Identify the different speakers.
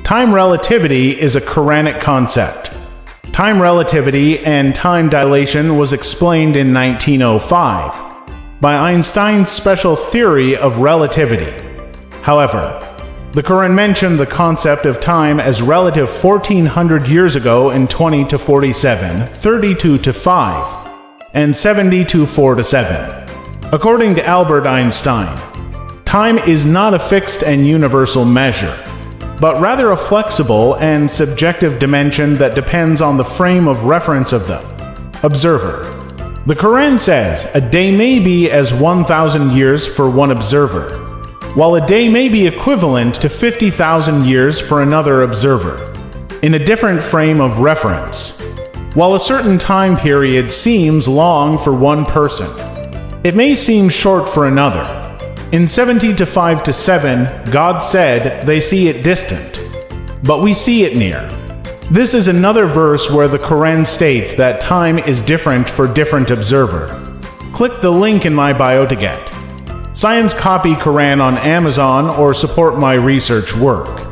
Speaker 1: Time relativity is a Quranic concept. Time relativity and time dilation was explained in 1905 by Einstein's special theory of relativity. However, the Quran mentioned the concept of time as relative 1400 years ago in 20 to 47, 32 to 5, and 70 to 4 to 7. According to Albert Einstein, time is not a fixed and universal measure, but rather a flexible and subjective dimension that depends on the frame of reference of the observer. The Quran says a day may be as 1,000 years for one observer, while a day may be equivalent to 50,000 years for another observer, in a different frame of reference. While a certain time period seems long for one person, it may seem short for another. In 70 to 5 to 7, God said they see it distant, but we see it near. This is another verse where the Quran states that time is different for different observer. Click the link in my bio to get Science Copy Quran on Amazon or support my research work.